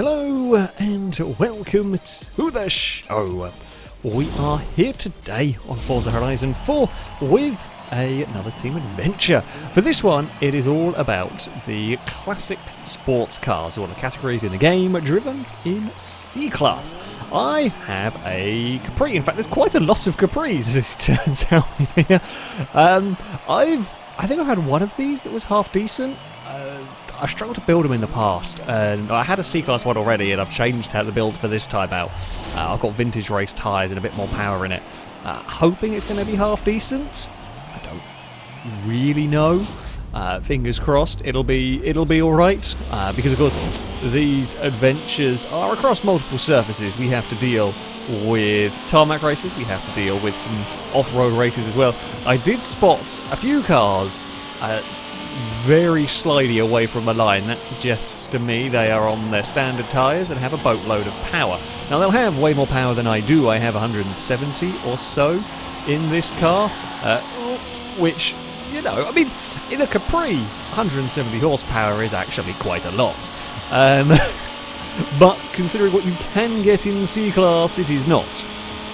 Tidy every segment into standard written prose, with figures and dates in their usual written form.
Hello and welcome to the show. We are here today on Forza Horizon 4 with another team adventure. For this one, it is all about the classic sports cars, one of the categories in the game driven in C-Class. I have a Capri. In fact, there's quite a lot of Capris, as it turns out here. I think I've had one of these that was half decent. I've struggled to build them in the past, and I had a C-Class one already, and I've changed how the build for this time out. I've got vintage race tyres and a bit more power in it. Hoping it's going to be half decent. I don't really know. Fingers crossed, it'll be all right. Because of course, these adventures are across multiple surfaces. We have to deal with tarmac races. We have to deal with some off-road races as well. I did spot a few cars very slidey away from the line. That suggests to me they are on their standard tyres and have a boatload of power. Now they'll have way more power than I do. I have 170 or so in this car, which, you know, I mean, in a Capri, 170 horsepower is actually quite a lot. But considering what you can get in C-Class, it is not.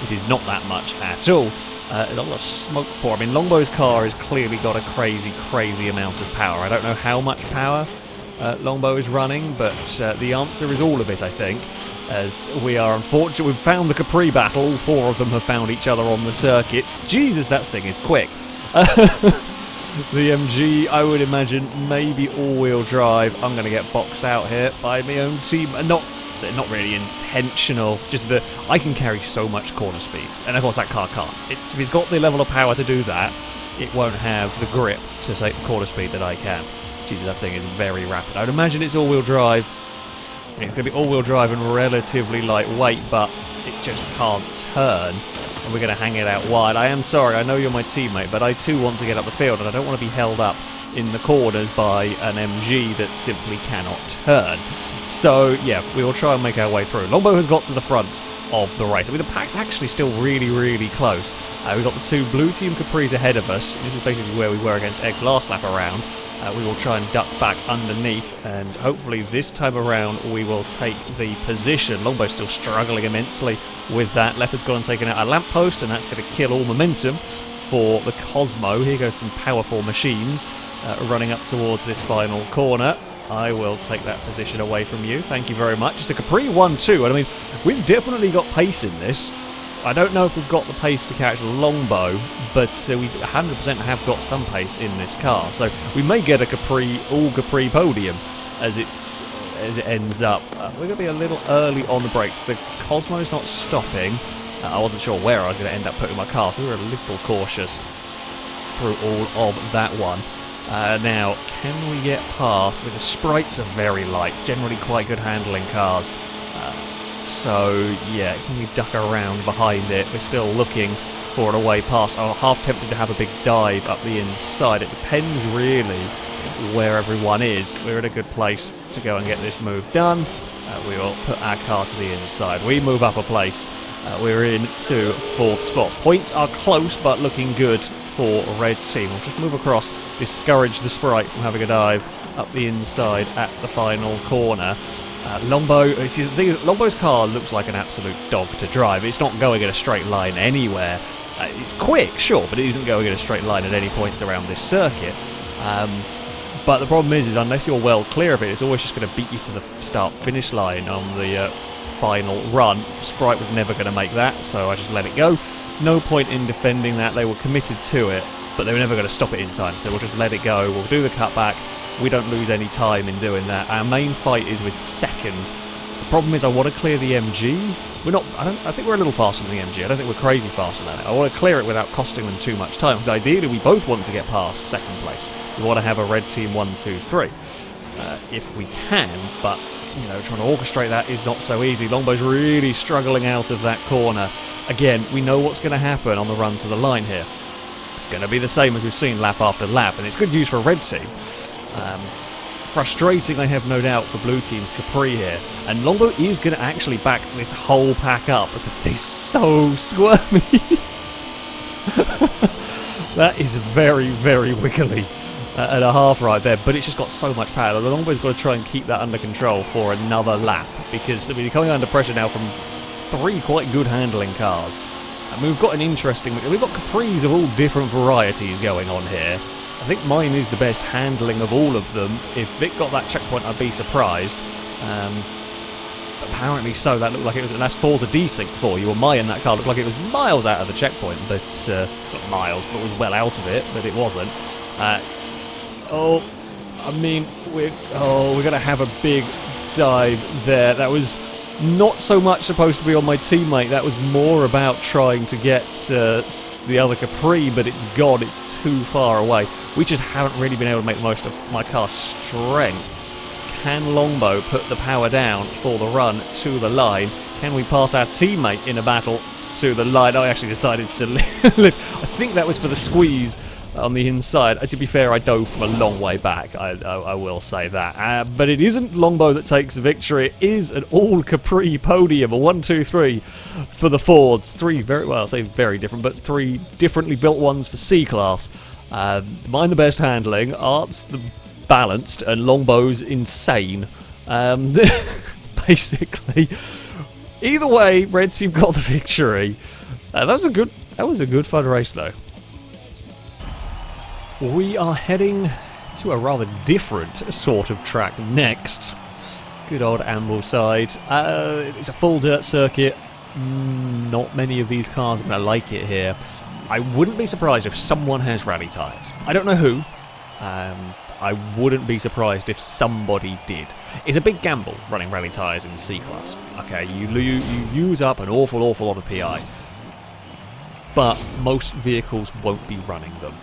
It is not that much at all. A lot of smoke pour. I mean, Longbow's car has clearly got a crazy amount of power. I don't know how much power Longbow is running, but the answer is all of it, I think, as we are unfortunate. We've found the Capri battle. All four of them have found each other on the circuit. Jesus, that thing is quick. The MG, I would imagine, maybe all-wheel drive. I'm going to get boxed out here by my own team. Not really intentional, just I can carry so much corner speed, and of course that car can't. If it's got the level of power to do that, it won't have the grip to take the corner speed that I can. Jesus, that thing is very rapid. I would imagine it's all-wheel drive. It's going to be all-wheel drive and relatively lightweight, but it just can't turn, and we're going to hang it out wide. I am sorry, I know you're my teammate, but I too want to get up the field, and I don't want to be held up in the corners by an MG that simply cannot turn. So, yeah, we will try and make our way through. Longbow has got to the front of the race. I mean, the pack's actually still really close. We've got the two blue team Capris ahead of us. This is basically where we were against Egg's last lap around. We will try and duck back underneath, and hopefully this time around we will take the position. Longbow's still struggling immensely with that. Leopard's gone and taken out a lamppost, and that's going to kill all momentum for the Cosmo. Here goes some powerful machines running up towards this final corner. I will take that position away from you. Thank you very much. It's a Capri 1-2, and I mean, we've definitely got pace in this. I don't know if we've got the pace to catch Longbow, but we 100% have got some pace in this car. So we may get a all-Capri podium as it ends up. We're going to be a little early on the brakes. The Cosmo's not stopping. I wasn't sure where I was going to end up putting my car, so we were a little cautious through all of that one. Now, can we get past? With the sprites are very light, generally quite good handling cars. So, yeah, can we duck around behind it? We're still looking for a way past. I'm half tempted to have a big dive up the inside. It depends really where everyone is. We're in a good place to go and get this move done. We will put our car to the inside. We move up a place. We're in to fourth spot. Points are close, but looking good for red team. We'll just move across, discourage the sprite from having a dive up the inside at the final corner. Longbow, see, the thing is, Longbow's car looks like an absolute dog to drive. It's not going in a straight line anywhere. It's quick, sure, but it isn't going in a straight line at any points around this circuit. But the problem is unless you're well clear of it, it's always just going to beat you to the start-finish line on the final run. Sprite was never going to make that, so I just let it go. No point in defending that. They were committed to it, but they were never going to stop it in time, so we'll just let it go. We'll do the cutback. We don't lose any time in doing that. Our main fight is with second. The problem is I want to clear the MG. I think we're a little faster than the MG. I don't think we're crazy faster than it. I want to clear it without costing them too much time, because ideally we both want to get past second place. We want to have a red team 1, 2, 3 if we can, but you know, trying to orchestrate that is not so easy. Longbow's really struggling out of that corner. Again, we know what's going to happen on the run to the line here. It's going to be the same as we've seen lap after lap, and it's good news for a red team. Frustrating, I have no doubt, for blue team's Capri here. And Longbow is going to actually back this whole pack up, but they're so squirmy. That is very wiggly. and a half right there, but it's just got so much power. The Longboy's got to try and keep that under control for another lap, because I mean, you're coming under pressure now from 3 quite good handling cars. And we've got we've got Capris of all different varieties going on here. I think mine is the best handling of all of them. If it got that checkpoint, I'd be surprised. Apparently so, that looked like it was, and that's Forza desync for you, or mine in that car looked like it was miles out of the checkpoint, but, not miles, but was well out of it, but it wasn't. I mean, we're going to have a big dive there. That was not so much supposed to be on my teammate, that was more about trying to get the other Capri, but it's gone, it's too far away. We just haven't really been able to make the most of my car's strengths. Can Longbow put the power down for the run to the line? Can we pass our teammate in a battle to the line? I actually decided to lift. I think that was for the squeeze on the inside. To be fair, I dove from a long way back, I will say that. But it isn't Longbow that takes the victory. It is an all-Capri podium, a 1, 2, 3 for the Fords. 3 I'll say very different, but 3 differently built ones for C-Class. Mine the best handling, Art's the balanced, and Longbow's insane. Basically, either way, Red Team got the victory. That was a good fun race though. We are heading to a rather different sort of track next. Good old Ambleside. It's a full dirt circuit. Not many of these cars are going to like it here. I wouldn't be surprised if someone has rally tyres. I don't know who. I wouldn't be surprised if somebody did. It's a big gamble running rally tyres in C-Class. Okay, you use up an awful lot of PI. But most vehicles won't be running them.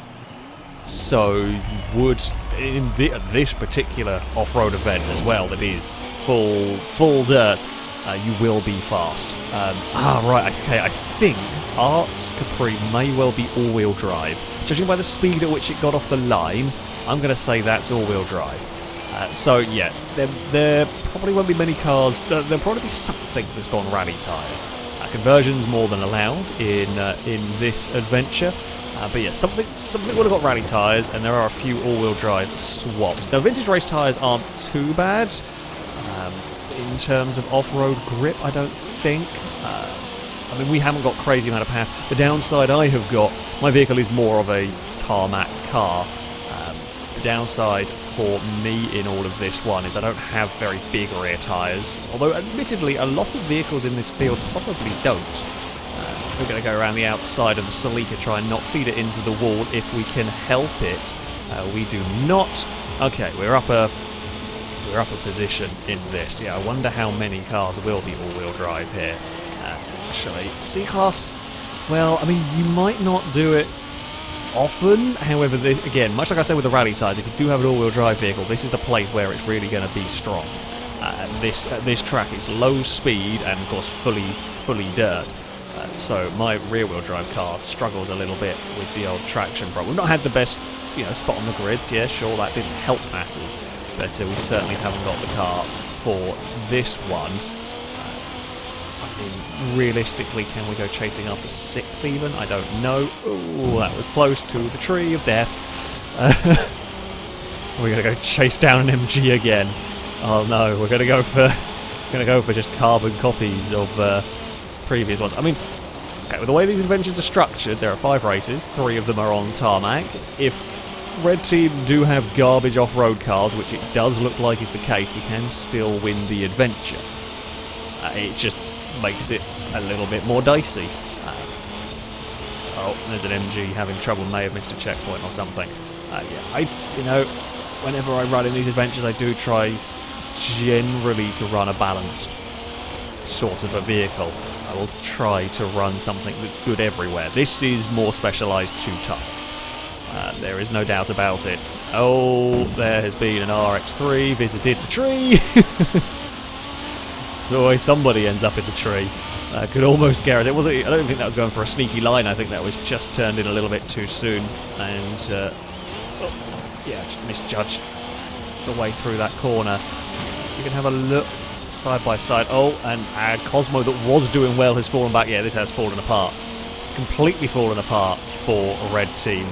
So you would, in this particular off-road event as well, that is full dirt, you will be fast. Right, okay, I think Art's Capri may well be all-wheel drive. Judging by the speed at which it got off the line, I'm going to say that's all-wheel drive. So yeah, there probably won't be many cars. There'll probably be something that's gone rally tyres. Conversion's more than allowed in this adventure. But yeah, something would have got rally tyres, and there are a few all-wheel drive swaps. Now, vintage race tyres aren't too bad in terms of off-road grip, I don't think. I mean, we haven't got crazy amount of power. The downside I have got, my vehicle is more of a tarmac car. The downside for me in all of this one is I don't have very big rear tyres, although admittedly a lot of vehicles in this field probably don't. We're going to go around the outside of the Celica, try and not feed it into the wall if we can help it. We do not. Okay, we're up a position in this. Yeah, I wonder how many cars will be all-wheel drive here. Actually, C-Class, well, I mean, you might not do it often. However, again, much like I said with the rally tyres, if you do have an all-wheel drive vehicle, this is the place where it's really going to be strong. This track is low speed and, of course, fully dirt. So my rear-wheel drive car struggles a little bit with the old traction front. We've not had the best, spot on the grid. Yeah, sure, that didn't help matters, but we certainly haven't got the car for this one. I mean, realistically, can we go chasing after 6th even? I don't know. Ooh, that was close to the tree of death. We're gonna go chase down an MG again. Oh no, we're gonna go for just carbon copies of previous ones. I mean, okay, with the way these adventures are structured, there are 5 races, 3 of them are on tarmac. If Red Team do have garbage off-road cars, which it does look like is the case, we can still win the adventure. It just makes it a little bit more dicey. Oh, there's an MG having trouble, may have missed a checkpoint or something. Yeah, whenever I run in these adventures, I do try generally to run a balanced sort of a vehicle. I will try to run something that's good everywhere. This is more specialised to tough. There is no doubt about it. Oh, there has been an RX-3 visited the tree. So somebody ends up in the tree. Could almost guarantee it wasn't. I don't think that was going for a sneaky line. I think that was just turned in a little bit too soon, and just misjudged the way through that corner. You can have a look side by side. Oh, and Cosmo that was doing well has fallen back. Yeah, this has fallen apart. It's completely fallen apart for a Red Team.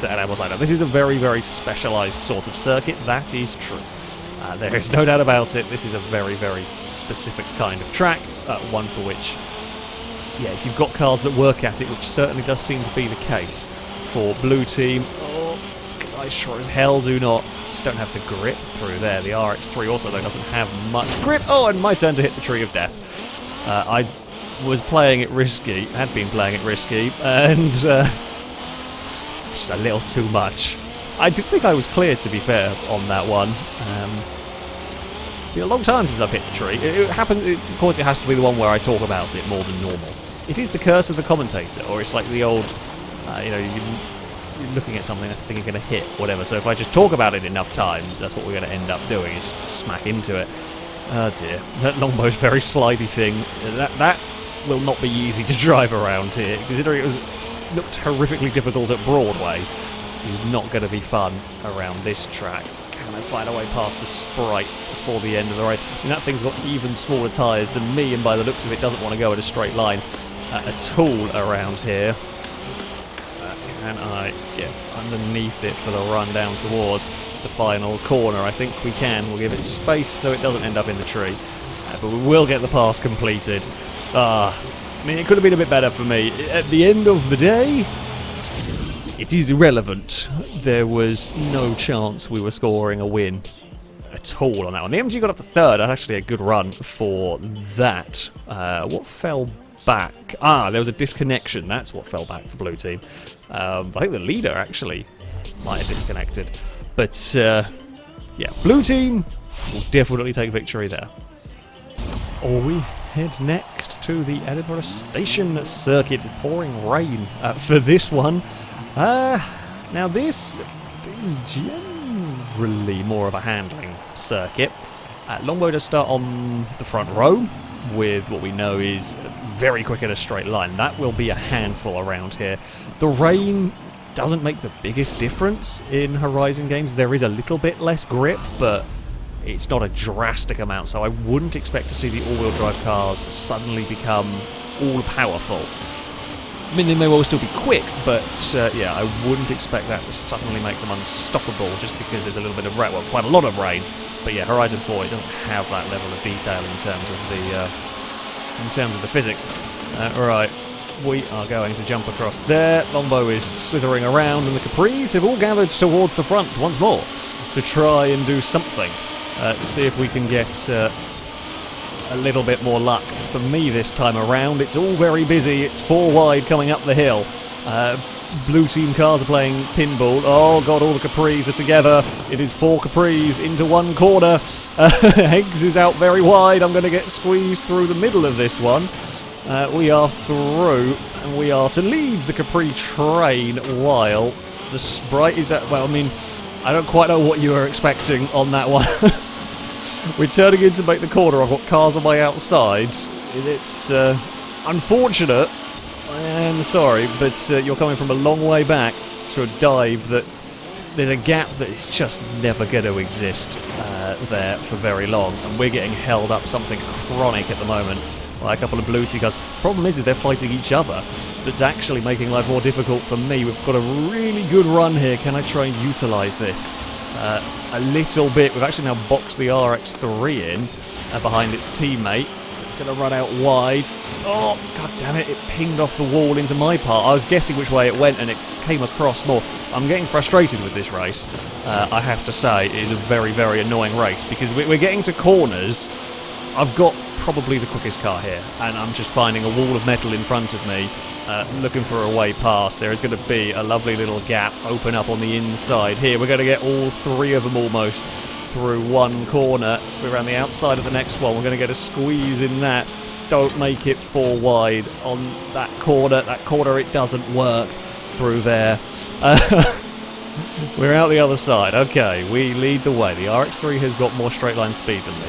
at Ambleside. Now, this is a very, very specialised sort of circuit, that is true. There is no doubt about it, this is a very, very specific kind of track, one for which, yeah, if you've got cars that work at it, which certainly does seem to be the case for Blue Team, because I sure as hell do not, just don't have the grip through there. The RX-3 also, though, doesn't have much grip. Oh, and my turn to hit the tree of death. I was playing it risky, had been playing it risky, and just a little too much. I did think I was cleared, to be fair, on that one. It's been a long time since I've hit the tree. It happened, of course it has to be the one where I talk about it more than normal. It is the curse of the commentator, or it's like the old, you know, you're looking at something that's thinking you're going to hit, whatever. So if I just talk about it enough times, that's what we're going to end up doing, is just smack into it. Oh dear, that longbow's very slidey thing. That will not be easy to drive around here, considering it looked horrifically difficult at Broadway. It's not going to be fun around this track. Can I find a way past the Sprite before the end of the race? I mean, that thing's got even smaller tyres than me, and by the looks of it doesn't want to go in a straight line at all around here. Can I get underneath it for the run down towards the final corner? I think we can. We'll give it space so it doesn't end up in the tree. But we will get the pass completed. I mean, it could have been a bit better for me. At the end of the day, it is irrelevant. There was no chance we were scoring a win at all on that one. The MG got up to third. That's actually a good run for that. What fell back? There was a disconnection. That's what fell back for Blue Team. I think the leader actually might have disconnected. But, yeah, Blue Team will definitely take victory there. We head next to the Edinburgh Station Circuit. Pouring rain for this one. Now this is generally more of a handling circuit. Longbow does start on the front row with what we know is very quick in a straight line. That will be a handful around here. The rain doesn't make the biggest difference in Horizon games. There is a little bit less grip, but it's not a drastic amount, so I wouldn't expect to see the all-wheel drive cars suddenly become all-powerful. I mean, they may well still be quick, but yeah, I wouldn't expect that to suddenly make them unstoppable just because there's a little bit of rain, well, quite a lot of rain. But yeah, Horizon 4, it doesn't have that level of detail in terms of the physics. Right, we are going to jump across there. Longbow is slithering around, and the Capris have all gathered towards the front once more to try and do something. To see if we can get a little bit more luck. For me this time around, it's all very busy. It's 4 wide coming up the hill. Blue Team cars are playing pinball. Oh god, all the Capris are together. It is 4 Capris into one corner. Higgs is out very wide. I'm going to get squeezed through the middle of this one. We are through, and we are to lead the Capri train while the Sprite is at, well, I mean, I don't quite know what you were expecting on that one. We're turning in to make the corner. I've got cars on my outside. It's unfortunate. I am sorry, but you're coming from a long way back to a dive that there's a gap that is just never going to exist there for very long, and we're getting held up something chronic at the moment by a couple of Blue Team cars. Problem is they're fighting each other. That's actually making life more difficult for me. We've got a really good run here. Can I try and utilise this a little bit? We've actually now boxed the RX-3 in behind its teammate. It's going to run out wide. Oh, god damn it, it pinged off the wall into my part. I was guessing which way it went and it came across more. I'm getting frustrated with this race, I have to say. It is a very, very annoying race because we're getting to corners. I've got probably the quickest car here, and I'm just finding a wall of metal in front of me, looking for a way past. There is going to be a lovely little gap open up on the inside here. We're going to get all 3 of them almost through one corner. We're around the outside of the next one. We're going to get a squeeze in that. Don't make it 4 wide on that corner. That corner, it doesn't work through there. We're out the other side. Okay, we lead the way. The RX-3 has got more straight line speed than me.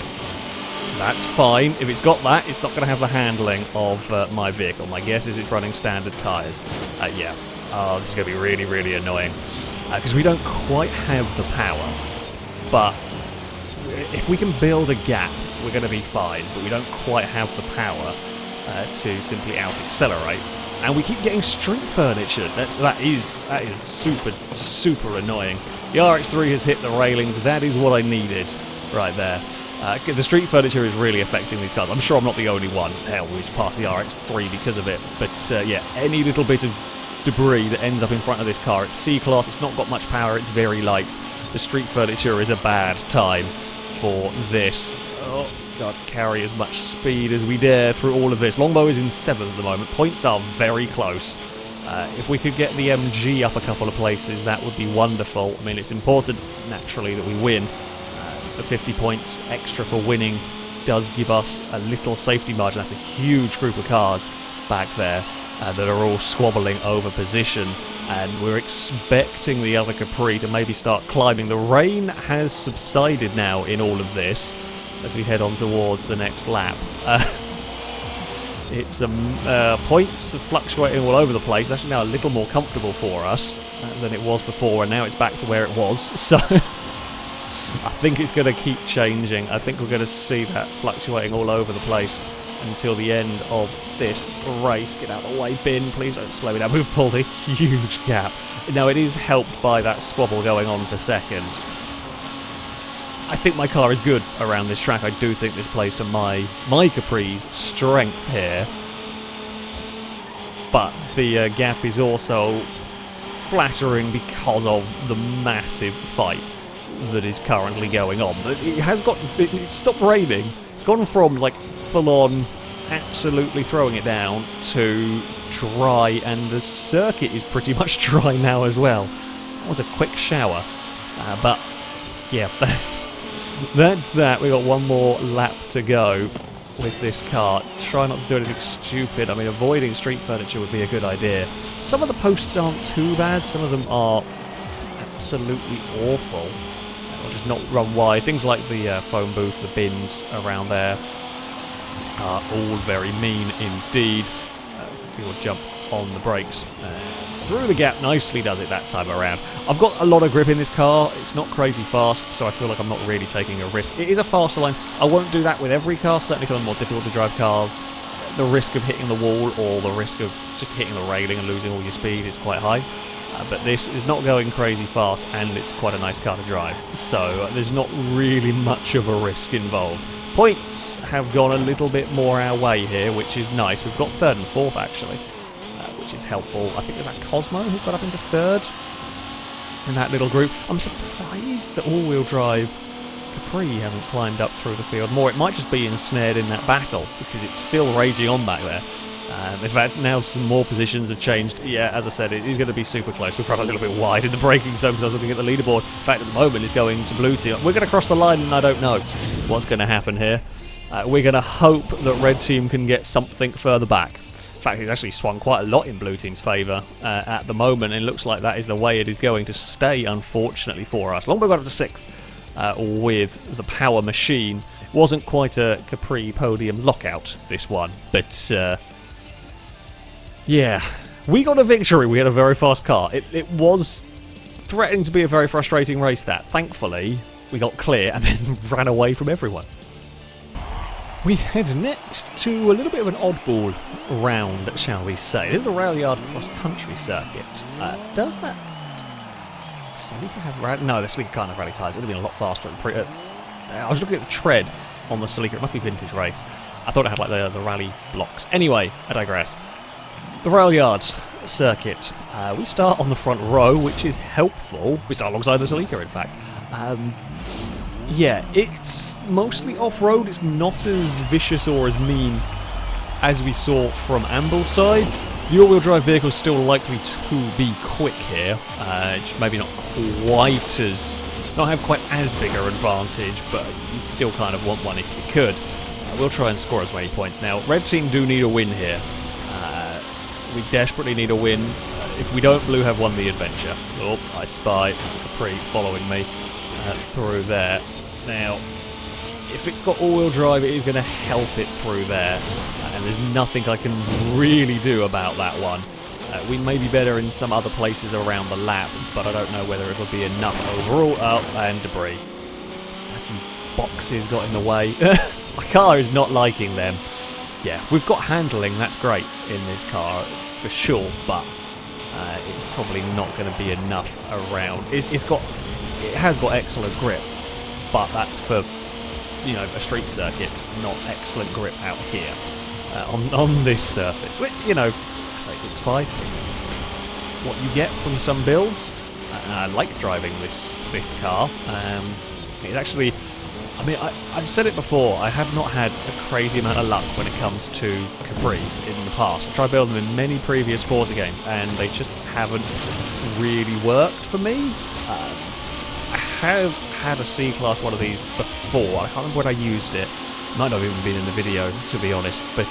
That's fine. If it's got that, it's not going to have the handling of my vehicle. My guess is it's running standard tyres. Yeah. Oh, this is going to be really, really annoying. Because we don't quite have the power. But if we can build a gap, we're going to be fine. But we don't quite have the power to simply out-accelerate. And we keep getting street furniture. That is super annoying. The RX-3 has hit the railings. That is what I needed right there. The street furniture is really affecting these cars. I'm sure I'm not the only one. Hell, we just passed the RX-3 because of it. But yeah, any little bit of debris that ends up in front of this car. It's C-Class, it's not got much power, it's very light. The street furniture is a bad time for this. Oh, God, carry as much speed as we dare through all of this. Longbow is in 7th at the moment. Points are very close. If we could get the MG up a couple of places, that would be wonderful. I mean, it's important, naturally, that we win. The 50 points extra for winning does give us a little safety margin. That's a huge group of cars back there that are all squabbling over position, and we're expecting the other Capri to maybe start climbing. The rain has subsided now in all of this as we head on towards the next lap. It's points are fluctuating all over the place. It's actually now a little more comfortable for us than it was before, and now it's back to where it was. So I think it's going to keep changing. I think we're going to see that fluctuating all over the place until the end of this race. Get out of the way, bin. Please don't slow me down. We've pulled a huge gap. Now, it is helped by that squabble going on for second. I think my car is good around this track. I do think this plays to my Capri's strength here. But the gap is also flattering because of the massive fight that is currently going on. It stopped raining. It's gone from like full-on absolutely throwing it down to dry, and the circuit is pretty much dry now as well. That was a quick shower, but yeah, that's that. We got one more lap to go with this car. Try not to do anything stupid. I mean, avoiding street furniture would be a good idea. Some of the posts aren't too bad. Some of them are absolutely awful. Or just not run wide. Things like the phone booth, the bins around there are all very mean indeed. People jump on the brakes. Through the gap nicely does it that time around. I've got a lot of grip in this car. It's not crazy fast, so I feel like I'm not really taking a risk. It is a faster line. I won't do that with every car, certainly some of the more difficult to drive cars. The risk of hitting the wall or the risk of just hitting the railing and losing all your speed is quite high. But this is not going crazy fast, and it's quite a nice car to drive. So there's not really much of a risk involved. Points have gone a little bit more our way here, which is nice. We've got 3rd and 4th, actually, which is helpful. I think there's that Cosmo who's got up into 3rd in that little group. I'm surprised that all-wheel drive Capri hasn't climbed up through the field more. It might just be ensnared in that battle, because it's still raging on back there. In fact, now some more positions have changed. Yeah, as I said, it is going to be super close. We've run a little bit wide in the braking zone because I was looking at the leaderboard. In fact, at the moment, it's going to blue team. We're going to cross the line, and I don't know what's going to happen here. We're going to hope that red team can get something further back. In fact, it's actually swung quite a lot in blue team's favour at the moment, and it looks like that is the way it is going to stay, unfortunately, for us. Longbow got up to 6th with the power machine. It wasn't quite a Capri podium lockout, this one, but yeah, we got a victory. We had a very fast car. It was threatening to be a very frustrating race, that. Thankfully, we got clear and then ran away from everyone. We head next to a little bit of an oddball round, shall we say. This is the Rail Yard cross-country circuit. Does that Celica have rally? No, the Celica can't have rally tyres. It would have been a lot faster. I was looking at the tread on the Celica. It must be vintage race. I thought it had like the rally blocks. Anyway, I digress. The Rail Yard circuit. We start on the front row, which is helpful. We start alongside the Celica, in fact. Yeah, it's mostly off-road. It's not as vicious or as mean as we saw from Ambleside. The all-wheel drive vehicle is still likely to be quick here. It's maybe not have quite as big an advantage, but you'd still kind of want one if you could. We'll try and score as many points now. Red team do need a win here. We desperately need a win. If we don't, blue have won the adventure. Oh, I spy Capri following me through there. Now, if it's got all-wheel drive, it is going to help it through there. And there's nothing I can really do about that one. We may be better in some other places around the lap, but I don't know whether it'll be enough overall. Oh, and debris. Had some boxes got in the way. My car is not liking them. yeah, we've got handling, that's great in this car for sure, but it's probably not going to be enough around. It has got excellent grip, but that's for, you know, a street circuit, not excellent grip out here on this surface. Which, you know, it's fine. It's what you get from some builds. I like driving this car. It actually, I mean, I've said it before, I have not had a crazy amount of luck when it comes to Capris in the past. I've tried building them in many previous Forza games, and they just haven't really worked for me. I have had a C-Class one of these before. I can't remember when I used it. Might not have even been in the video, to be honest, but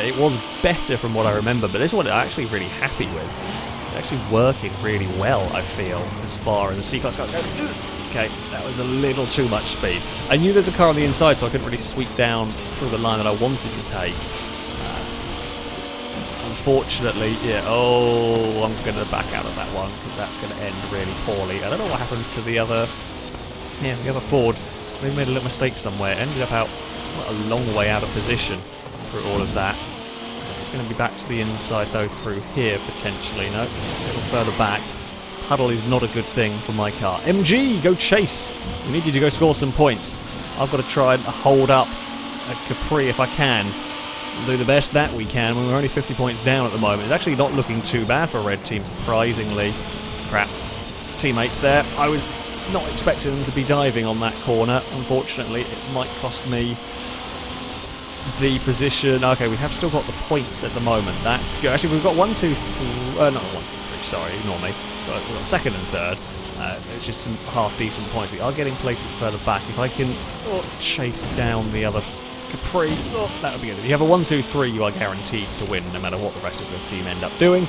it was better from what I remember. But this one I'm actually really happy with. It's actually working really well, I feel, as far as the C-Class car goes. Okay, that was a little too much speed. I knew there's a car on the inside, so I couldn't really sweep down through the line that I wanted to take. Unfortunately, yeah, oh, I'm going to back out of that one, because that's going to end really poorly. I don't know what happened to the other Ford. They made a little mistake somewhere. Ended up out a long way out of position through all of that. It's going to be back to the inside, though, through here, potentially. No, a little further back. Puddle is not a good thing for my car. MG, go chase! We need you to go score some points. I've got to try and hold up a Capri if I can. We'll do the best that we can when we're only 50 points down at the moment. It's actually not looking too bad for a red team, surprisingly. Crap. Teammates there. I was not expecting them to be diving on that corner. Unfortunately, it might cost me the position. Okay, we have still got the points at the moment. That's good. Actually, we've got 1, 2, 3. Not 1, 2, 3. Sorry, ignore me. But we've got second and third. Which is some half-decent points. We are getting places further back. If I can chase down the other Capri, that would be good. If you have a 1, 2, 3, you are guaranteed to win, no matter what the rest of the team end up doing.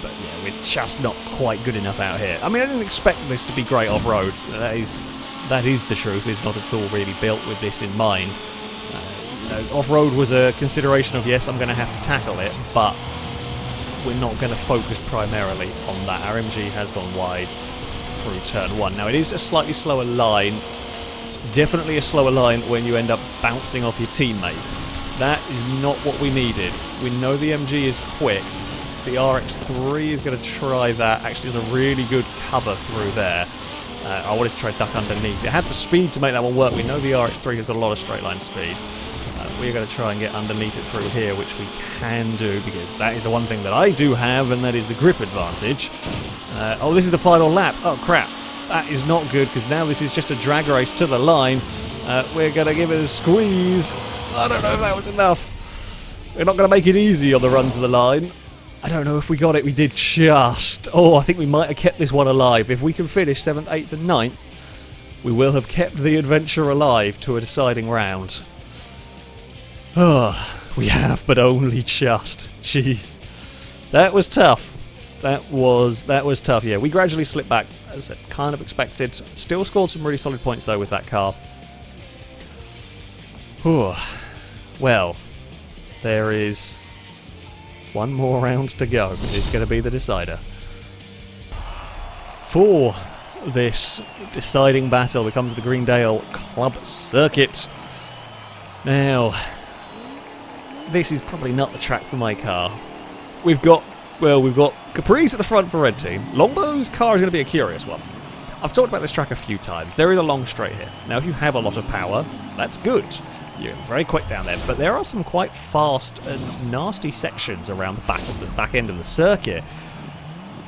But yeah, we're just not quite good enough out here. I mean, I didn't expect this to be great off-road. That is the truth. It's not at all really built with this in mind. You know, off-road was a consideration of, yes, I'm going to have to tackle it, but we're not going to focus primarily on that. Our MG has gone wide through turn 1. Now, it is a slightly slower line. Definitely a slower line when you end up bouncing off your teammate. That is not what we needed. We know the MG is quick. The RX-3 is going to try that. Actually, there's a really good cover through there. I wanted to try duck underneath. It had the speed to make that one work. We know the RX-3 has got a lot of straight line speed. We're going to try and get underneath it through here, which we can do, because that is the one thing that I do have, and that is the grip advantage. Oh, this is the final lap. Oh, crap. That is not good, because now this is just a drag race to the line. We're going to give it a squeeze. I don't know if that was enough. We're not going to make it easy on the run to the line. I don't know if we got it. We did just. Oh, I think we might have kept this one alive. If we can finish 7th, 8th and 9th, we will have kept the adventure alive to a deciding round. Oh, we have, but only just. Jeez. That was tough. That was tough, yeah. We gradually slipped back, as I kind of expected. Still scored some really solid points, though, with that car. Whew. Well, there is one more round to go. It's going to be the decider. For this deciding battle, we come to the Greendale Club Circuit. Now, this is probably not the track for my car. We've got Capris at the front for red team. Longbow's car is going to be a curious one. I've talked about this track a few times. There is a long straight here. Now, if you have a lot of power, that's good. You're very quick down there, but there are some quite fast and nasty sections around the back end of the circuit,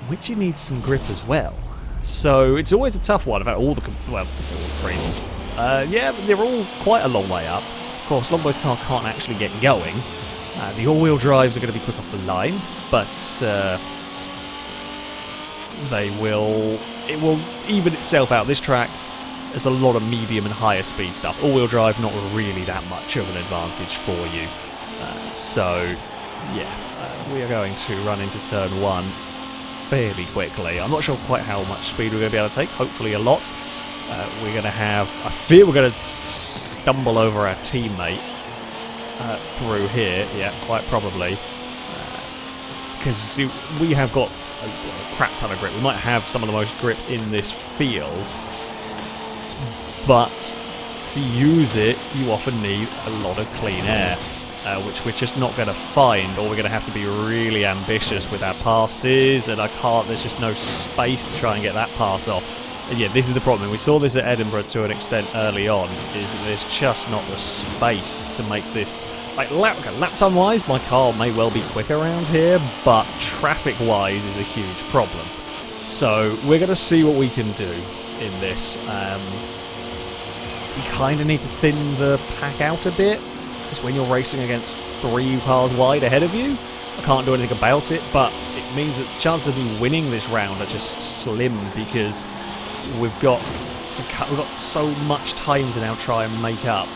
which you need some grip as well. So it's always a tough one about all the Capris. Yeah, they're all quite a long way up. Of course, Longbow's car can't actually get going. The all-wheel drives are going to be quick off the line, but it will even itself out. This track, there's a lot of medium and higher speed stuff. All-wheel drive, not really that much of an advantage for you. So, yeah, we are going to run into turn 1 fairly quickly. I'm not sure quite how much speed we're going to be able to take. Hopefully a lot. We're going to have... I fear we're going to stumble over our teammate through here. Yeah, quite probably. Because, see, we have got a crap ton of grip. We might have some of the most grip in this field. But to use it, you often need a lot of clean air. which we're just not going to find, or we're going to have to be really ambitious with our passes, and there's just no space to try and get that pass off. And yeah, this is the problem. We saw this at Edinburgh to an extent early on, is that there's just not the space to make this... Like, lap time wise, my car may well be quick around here, but traffic wise is a huge problem. So we're going to see what we can do in this. You kind of need to thin the pack out a bit, because when you're racing against 3 cars wide ahead of you, I can't do anything about it, but it means that the chances of me winning this round are just slim, because we've got so much time to now try and make up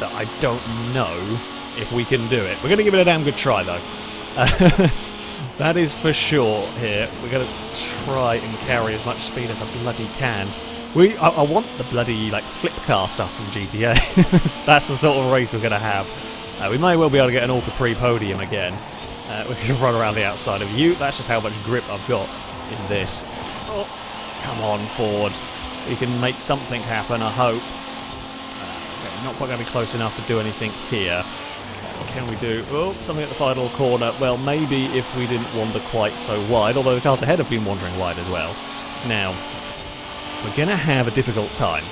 that I don't know if we can do it. We're going to give it a damn good try, though. That is for sure here. We're going to try and carry as much speed as I bloody can. I want the bloody flip car stuff from GTA. That's the sort of race we're going to have. We may well be able to get an all Capri podium again. We're going to run around the outside of you. That's just how much grip I've got in this. Oh, come on, Ford. We can make something happen, I hope. Okay, not quite going to be close enough to do anything here. What can we do? Oh, something at the final corner. Well, maybe if we didn't wander quite so wide, although the cars ahead have been wandering wide as well. Now, we're going to have a difficult time.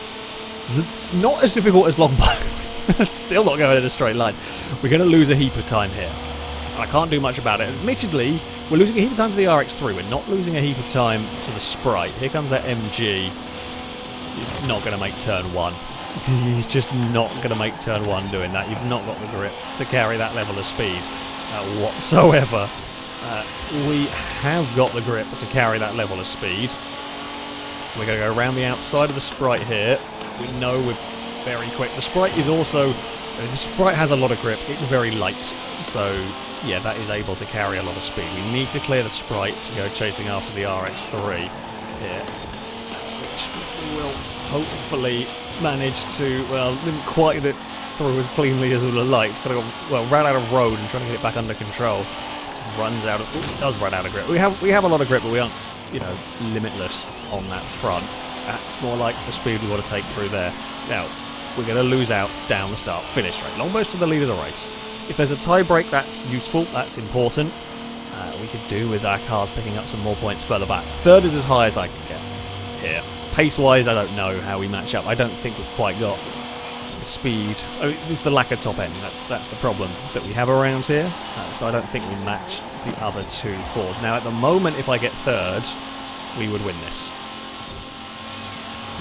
Not as difficult as Longbow. Still not going in a straight line. We're going to lose a heap of time here. I can't do much about it. Admittedly, we're losing a heap of time to the RX-3. We're not losing a heap of time to the Sprite. Here comes that MG. You're not going to make turn 1. You're just not going to make turn 1 doing that. You've not got the grip to carry that level of speed whatsoever. We have got the grip to carry that level of speed. We're going to go around the outside of the Sprite here. We know we're very quick. The Sprite is also... the Sprite has a lot of grip. It's very light. So, yeah, that is able to carry a lot of speed. We need to clear the Sprite to go chasing after the RX-3 here. Which will hopefully manage to... Well, didn't quite get it through as cleanly as we would have liked. Kind of, well, ran out of road and trying to get it back under control. Just runs out of... Ooh, it does run out of grip. We have a lot of grip, but we aren't, limitless on that front. That's more like the speed we want to take through there. Now, we're going to lose out down the start-finish straight. Longbow's to the lead of the race. If there's a tie break, that's useful, that's important. We could do with our cars picking up some more points further back. Third is as high as I can get here. Pace-wise, I don't know how we match up. I don't think we've quite got the speed. I mean, this is the lack of top end. That's the problem that we have around here. So I don't think we match the other 2 Fords. Now, at the moment, if I get third, we would win this.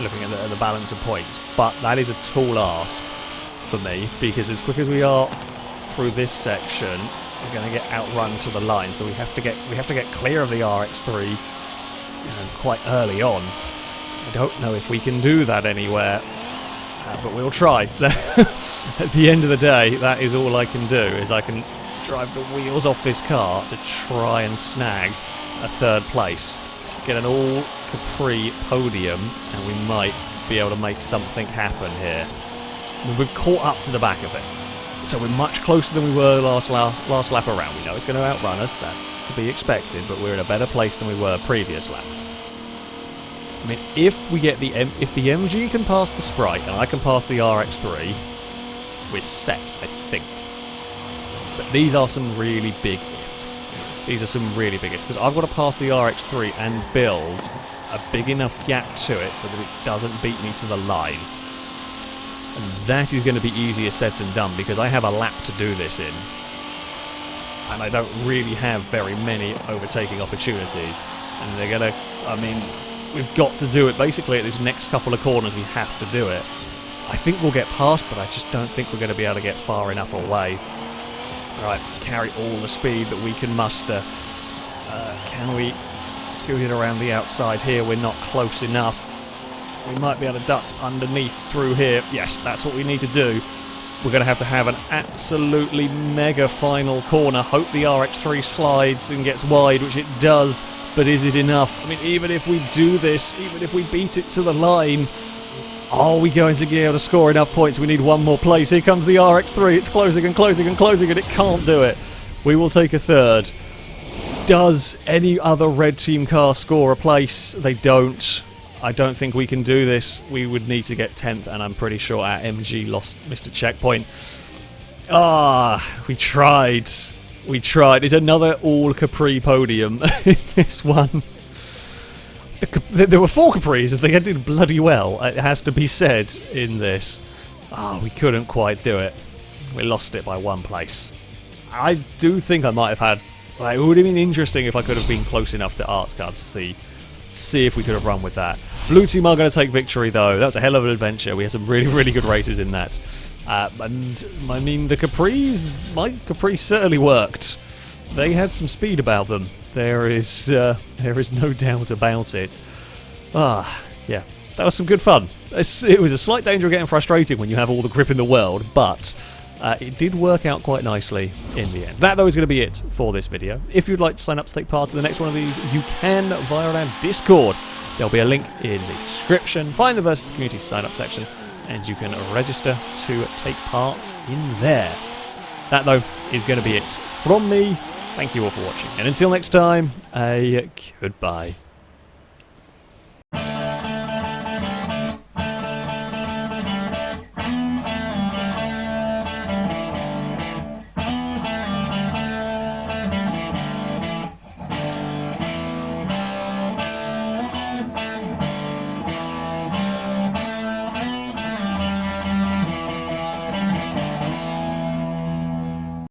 Looking at the balance of points, but that is a tall ask for me, because as quick as we are through this section, we're going to get outrun to the line. So we have to get clear of the RX-3 quite early on. I don't know if we can do that anywhere, but we'll try. At the end of the day, that is all I can do. Is I can drive the wheels off this car to try and snag a third place, get an all Capri podium, and we might be able to make something happen here. I mean, we've caught up to the back of it, so we're much closer than we were last lap around. We know it's going to outrun us, that's to be expected, but we're in a better place than we were previous lap. I mean, if the MG can pass the Sprite and I can pass the RX-3, we're set, I think. But these are some really big ifs. These are some really big ifs, because I've got to pass the RX-3 and build a big enough gap to it so that it doesn't beat me to the line. And that is going to be easier said than done, because I have a lap to do this in. And I don't really have very many overtaking opportunities. And they're going to... I mean, we've got to do it. Basically, at these next couple of corners, we have to do it. I think we'll get past, but I just don't think we're going to be able to get far enough away. Right, carry all the speed that we can muster. Can we scoot it around the outside here? We're not close enough. We might be able to duck underneath through here. Yes, that's what we need to do. We're going to have an absolutely mega final corner. Hope the RX-3 slides and gets wide, which it does, but is it enough? I mean, even if we do this, even if we beat it to the line, are we going to be able to score enough points? We need one more place. Here comes the RX-3. It's closing and closing and closing, and it can't do it. We will take a third. Does any other red team car score a place? They don't. I don't think we can do this. We would need to get 10th, and I'm pretty sure our MG missed a checkpoint. We tried. We tried. It's another all Capri podium in this one. There were 4 Capris, and they did bloody well, it has to be said, in this. We couldn't quite do it. We lost it by 1 place. I do think I might have had... it would have been interesting if I could have been close enough to Arts Cards to see if we could have run with that. Blue team are going to take victory, though. That was a hell of an adventure. We had some really, really good races in that. And, I mean, the Capris... My Capri certainly worked. They had some speed about them. There is no doubt about it. Yeah, that was some good fun. It was a slight danger of getting frustrated when you have all the grip in the world, but it did work out quite nicely in the end. That, though, is going to be it for this video. If you'd like to sign up to take part in the next one of these, you can via our Discord. There'll be a link in the description. Find the Versus the Community sign-up section, and you can register to take part in there. That, though, is going to be it from me. Thank you all for watching, and until next time, a goodbye.